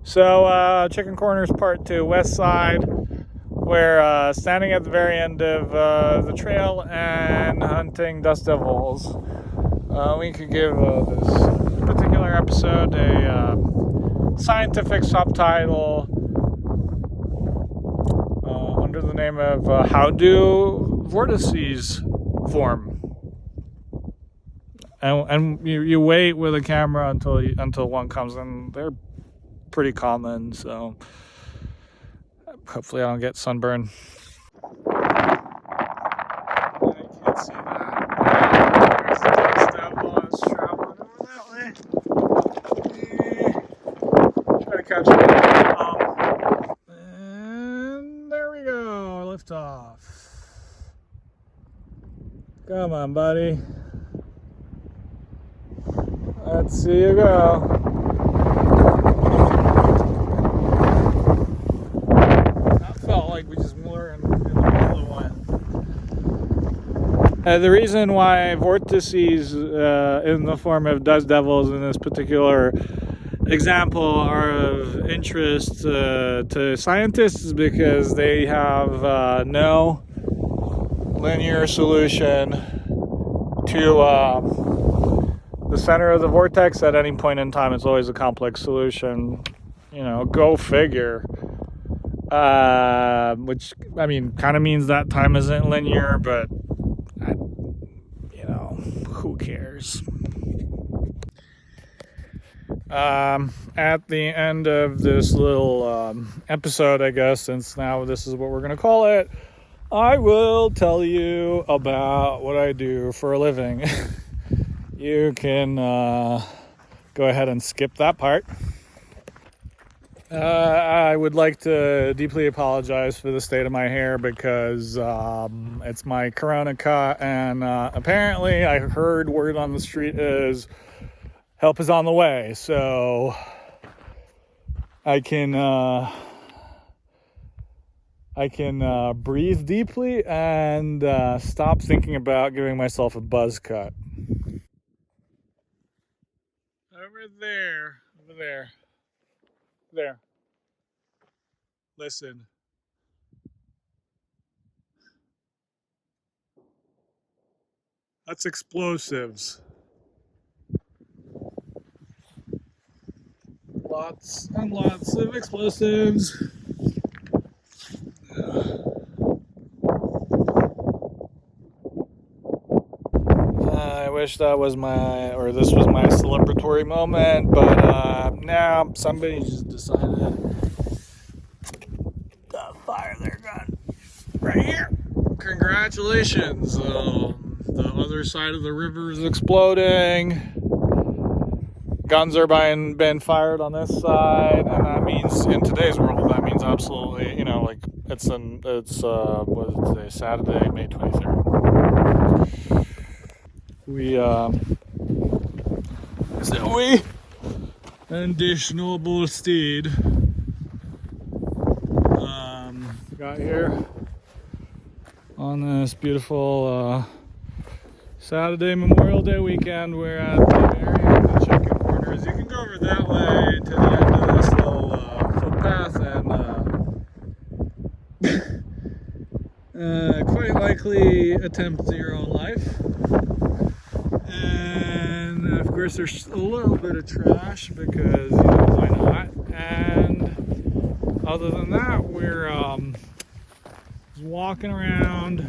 So, Chicken Corners Part 2, West Side. We're standing at the very end of the trail and hunting dust devils. We could give this particular episode a scientific subtitle under the name of How Do Vortices Form? And you wait with a camera until one comes in. They're pretty common, so hopefully I don't get sunburn. I can't see that. There's the dust devil. It's traveling over that way. Try to catch it. And there we go. Lift off. Come on, buddy. Let's see you go. That felt like we just were in the middle of one. The reason why vortices in the form of dust devils in this particular example are of interest to scientists is because they have no linear solution to the center of the vortex at any point in time. It's always a complex solution. Go figure. Which, I mean, kind of means that time isn't linear, but, who cares? At the end of this little episode, I guess, since now this is what we're going to call it, I will tell you about what I do for a living. You can go ahead and skip that part. I would like to deeply apologize for the state of my hair because it's my corona cut, and apparently I heard word on the street is help is on the way, so I can breathe deeply and stop thinking about giving myself a buzz cut. Over there. Listen. That's explosives. Lots and lots of explosives. I wish this was my celebratory moment, but now somebody just decided to fire their gun right here. Congratulations. The other side of the river is exploding. Guns are being fired on this side, and that means in today's world that means absolutely, it's what is it today? Saturday, May 23rd. We and Dish Noble Steed got here on this beautiful Saturday Memorial Day weekend. We're at the very end of Chicken Corners. You can go over that way to the end of this little footpath and quite likely attempt your own life. And of course there's a little bit of trash because, why not? And other than that, we're just walking around,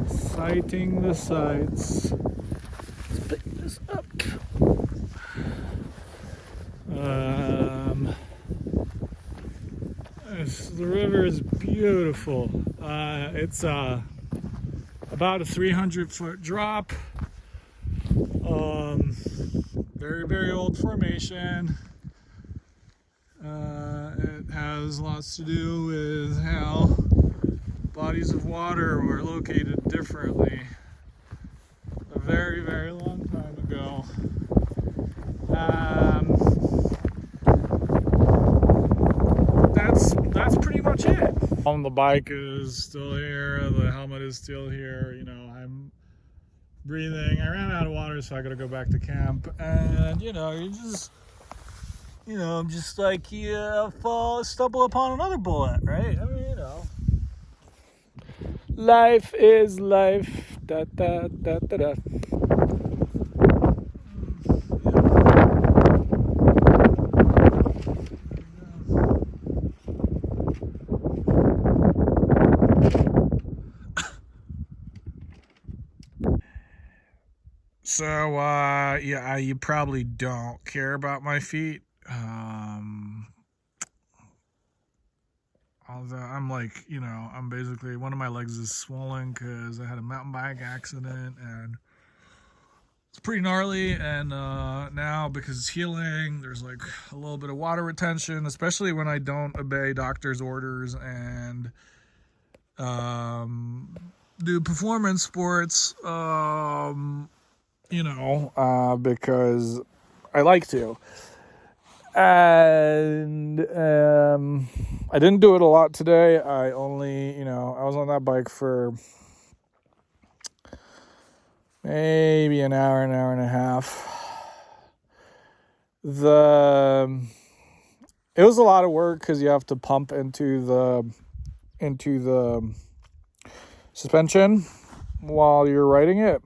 sighting the sights. Let's pick this up. The river is beautiful. It's about a 300-foot drop. Very, very old formation. It has lots to do with how bodies of water were located differently a very, very long time ago. That's pretty much it. The bike is still here. The helmet is still here. I'm breathing. I ran out of water, so I gotta go back to camp. And you just you know, just like you stumble upon another bullet, right? I mean, you know. Life is life. Da, da, da, da, da. So, yeah, you probably don't care about my feet. Although I'm like, you know, I'm basically, one of my legs is swollen because I had a mountain bike accident and it's pretty gnarly. And now because it's healing, there's like a little bit of water retention, especially when I don't obey doctor's orders and do performance sports, you know, because I like to. And I didn't do it a lot today. I only, you know, I was on that bike for maybe an hour and a half. It was a lot of work because you have to pump into the suspension while you're riding it.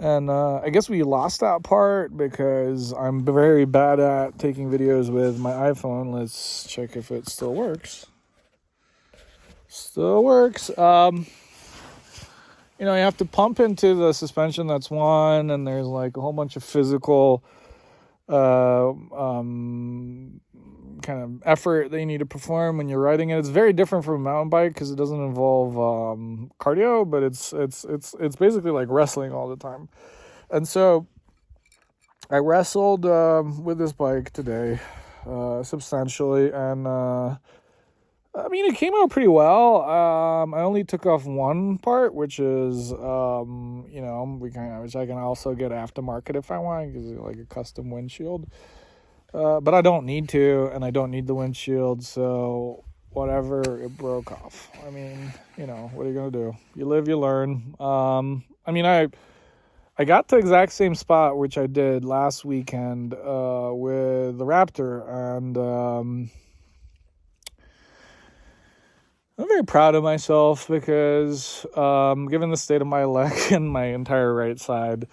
And I guess we lost that part because I'm very bad at taking videos with my iPhone. Let's check if it still works. Still works. You know, you have to pump into the suspension, that's one, and there's like a whole bunch of physical kind of effort that you need to perform when you're riding it. It's very different from a mountain bike because it doesn't involve cardio, but it's basically like wrestling all the time. And so I wrestled with this bike today substantially, and I mean, it came out pretty well. I only took off one part, which is, you know, which I can also get aftermarket if I want, because it's like a custom windshield. But I don't need to, and I don't need the windshield, so whatever, it broke off. I mean, you know, what are you gonna do? You live, you learn. I mean, I got the exact same spot, which I did last weekend with the Raptor, and I'm very proud of myself because, given the state of my leg and my entire right side,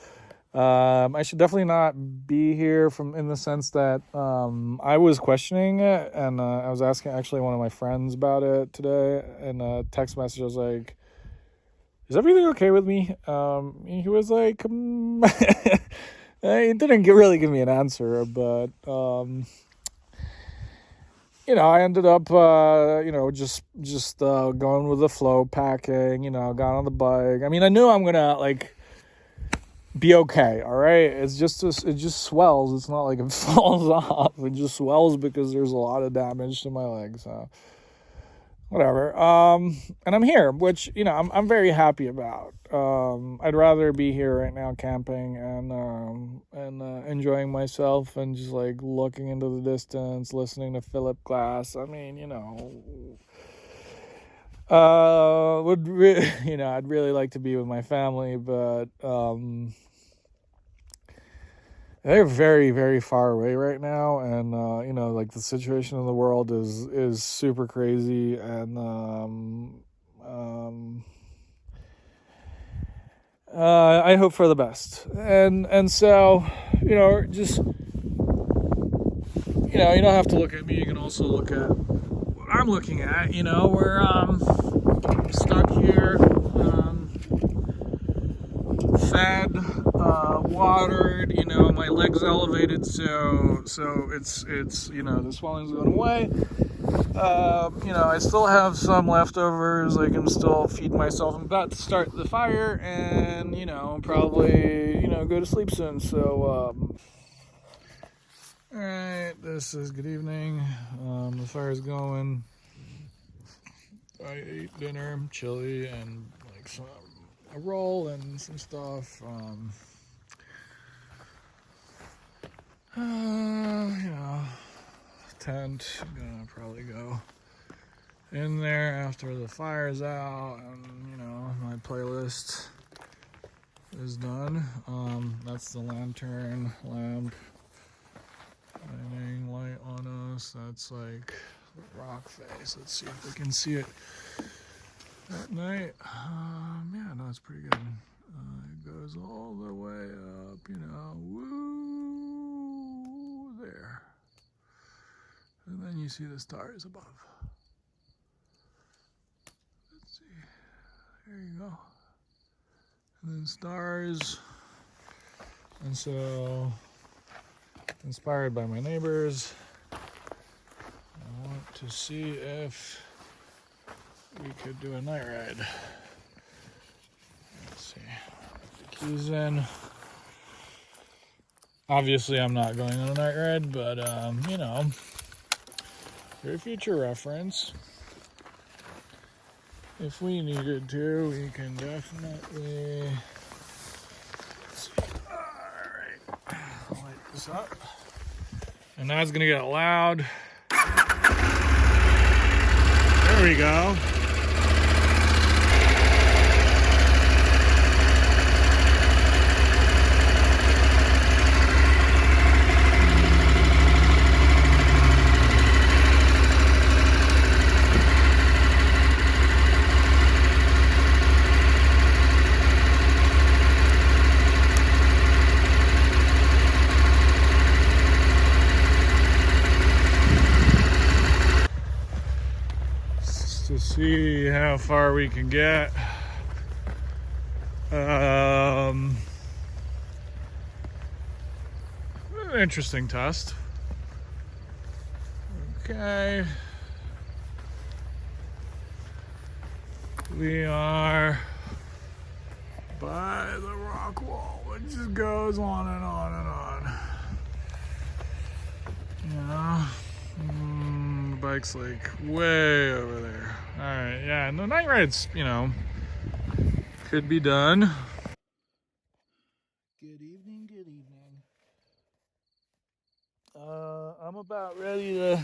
I should definitely not be here in the sense that I was questioning it, and I was asking actually one of my friends about it today in a text message. I was like, "Is everything okay with me?" He was like, he didn't really give me an answer, but you know, I ended up, you know, just going with the flow, packing, you know, got on the bike. I mean, I knew I'm going to, like, be okay, all right? It just swells. It's not like it falls off. It just swells because there's a lot of damage to my leg, so whatever. And I'm here, which, you know, I'm very happy about. I'd rather be here right now camping and enjoying myself and just like looking into the distance, listening to Philip Glass. I mean, you know, you know, I'd really like to be with my family, but they're very, very far away right now, and you know, like the situation in the world is super crazy, and I hope for the best, and so, you know, just, you know, you don't have to look at me. You can also look at what I'm looking at. You know, where I'm stuck here, fed, watered. You know, my legs elevated, so it's you know, the swelling's going away. You know, I still have some leftovers. I can still feed myself. I'm about to start the fire and, you know, probably, you know, go to sleep soon. So, alright, this is good evening. The fire's going. I ate dinner, chili, and like a roll and some stuff. You know, tent. I'm gonna probably go in there after the fire's out, and you know, my playlist is done. That's the lantern lamp. Shining light on us. That's like the rock face. Let's see if we can see it at night. Yeah, no, it's pretty good. It goes all the way up, you know, woo, there. And then you see the stars above. Let's see. There you go. And then stars. And so, inspired by my neighbors, I want to see if we could do a night ride. Let's see. Put the keys in. Obviously, I'm not going on a night ride, but you know, for future reference, if we needed to, we can definitely. Let's see. All right, I'll light this up, and now it's gonna get loud. There we go. To see how far we can get. An interesting test. Okay. We are by the rock wall, which just goes on and on and on. Yeah. The bike's like way over there. All right, yeah, and the night rides, you know, could be done. Good evening, good evening. I'm about ready to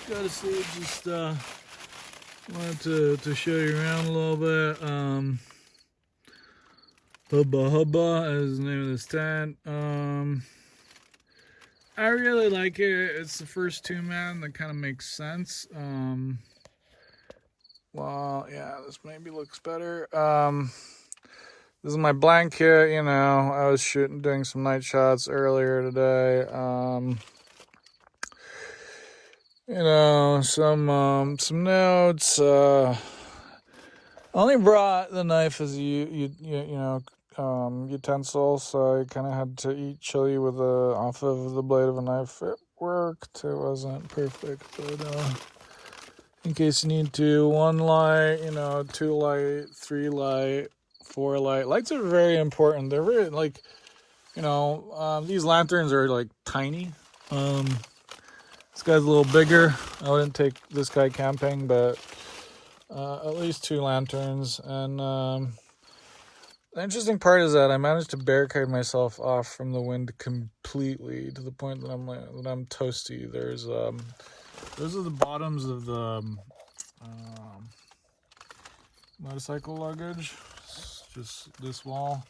go to sleep. Just wanted to show you around a little bit. Hubba Hubba is the name of this tent. I really like it. It's the first two-man that kind of makes sense. Well, yeah, this maybe looks better. This is my blanket, you know. I was doing some night shots earlier today. You know, some notes. Only brought the knife as utensil, so I kind of had to eat chili with off of the blade of a knife. It worked. It wasn't perfect, but in case you need to, 1 light, you know, 2 light, 3 light, 4 light. Lights are very important. They're very, like, you know, these lanterns are like tiny. This guy's a little bigger. I wouldn't take this guy camping, but at least 2 lanterns. And the interesting part is that I managed to barricade myself off from the wind completely to the point that I'm toasty. There's those are the bottoms of the motorcycle luggage. It's just this wall.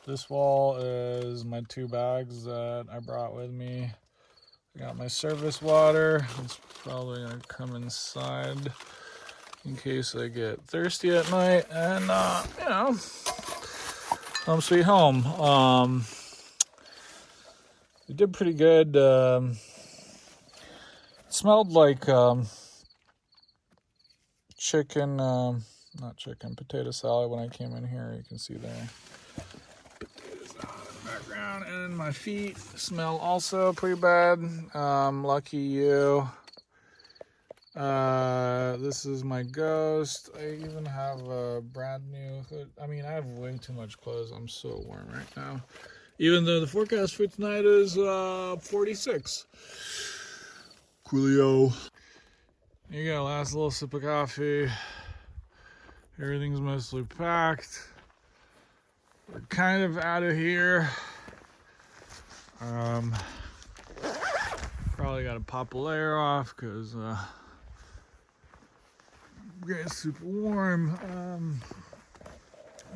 This wall is my 2 bags that I brought with me. I got my service water. It's probably gonna come inside in case I get thirsty at night. And you know, home sweet home. We did pretty good. It smelled like potato salad when I came in here. You can see there. Potatoes out in the background. And my feet smell also pretty bad. Lucky you. This is my Ghost. I even have a brand new hood. I mean, I have way too much clothes. I'm so warm right now. Even though the forecast for tonight is 46. Coolio. You got a last little sip of coffee. Everything's mostly packed. We're kind of out of here. Probably got to pop a layer off because getting super warm.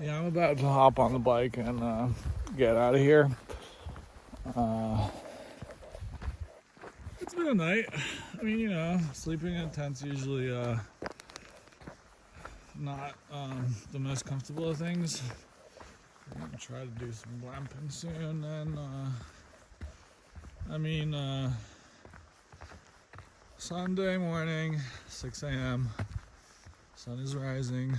Yeah, I'm about to hop on the bike and get out of here. It's been a night. I mean, sleeping in tent's usually not the most comfortable of things. I'm gonna try to do some glamping soon, and Sunday morning, 6 a.m. Sun is rising.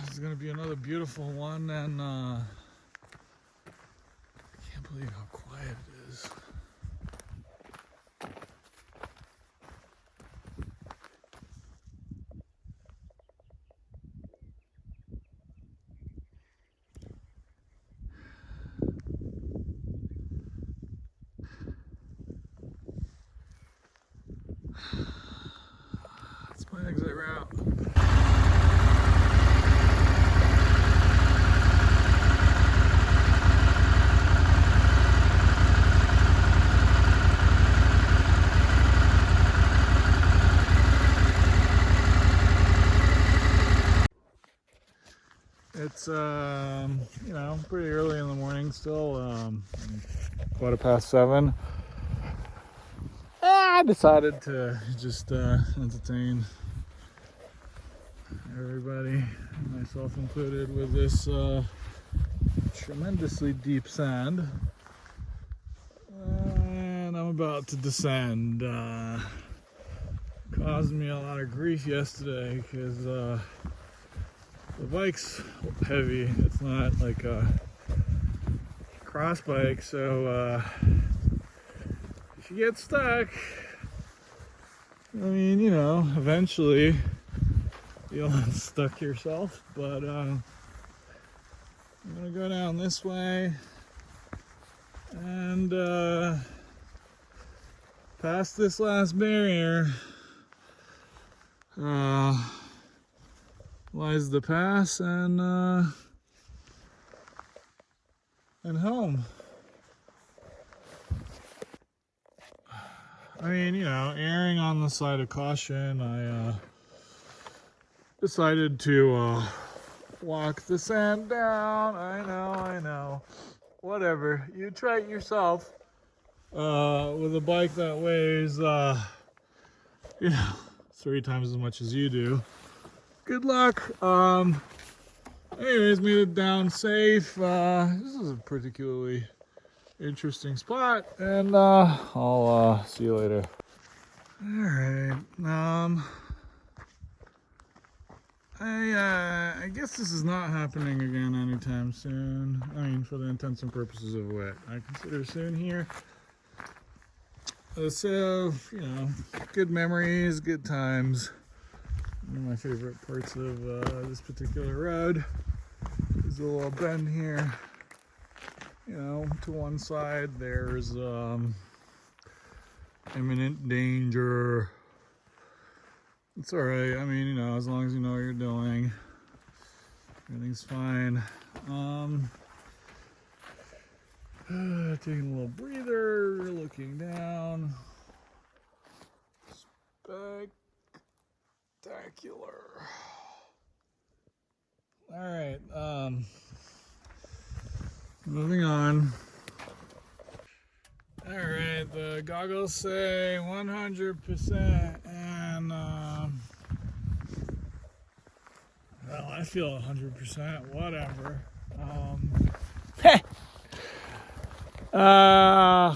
It's gonna be another beautiful one, and I can't believe how quiet it is. That's my exit route. It's pretty early in the morning still, 7:15. I decided to just entertain everybody, myself included, with this tremendously deep sand. And I'm about to descend. Caused me a lot of grief yesterday because the bike's heavy. It's not like a cross bike, so if you get stuck, eventually you'll unstuck yourself. But I'm gonna go down this way and past this last barrier lies the pass, and home. Erring on the side of caution, I decided to walk the sand down. I know. Whatever. You try it yourself with a bike that weighs, 3 times as much as you do. Good luck. Anyways, made it down safe. This is a particularly interesting spot, and I'll see you later. Alright, I guess this is not happening again anytime soon. For the intents and purposes of what I consider soon here. So, good memories, good times. One of my favorite parts of this particular road is a little bend here. To one side there's imminent danger. It's alright, as long as you know what you're doing, everything's fine. Taking a little breather, looking down. Spectacular. Alright, moving on. Alright, the goggles say 100%, and I feel 100%, whatever.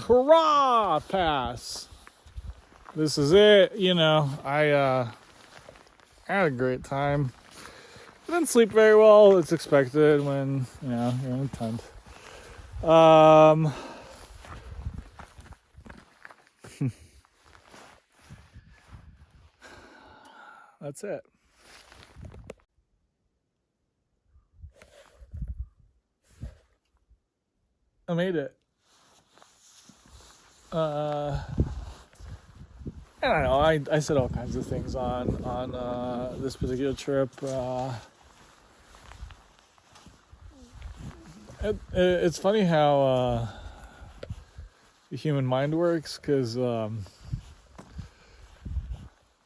Hurrah! Pass. This is it. I had a great time. I didn't sleep very well. It's expected when you're in a tent. That's it. I made it. I don't know. I said all kinds of things on this particular trip. It's funny how the human mind works, because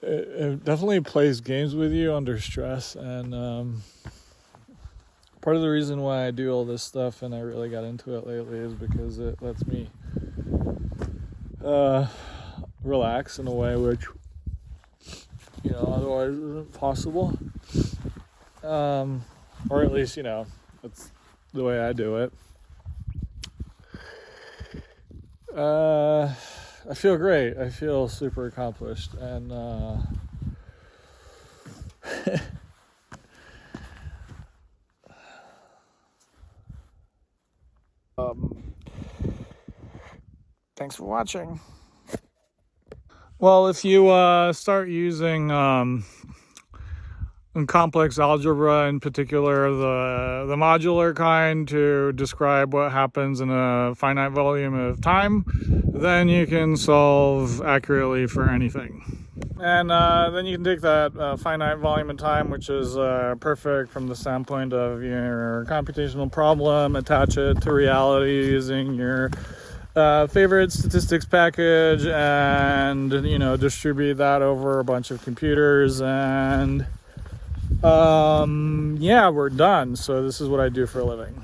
it definitely plays games with you under stress, and part of the reason why I do all this stuff and I really got into it lately is because it lets me relax in a way which, otherwise isn't possible. Or at least, that's the way I do it. I feel great. I feel super accomplished, and thanks for watching. Well, if you start using complex algebra, in particular the modular kind, to describe what happens in a finite volume of time, then you can solve accurately for anything. And then you can take that finite volume of time, which is perfect from the standpoint of your computational problem, attach it to reality using your favorite statistics package, and distribute that over a bunch of computers, and yeah, we're done. So this is what I do for a living.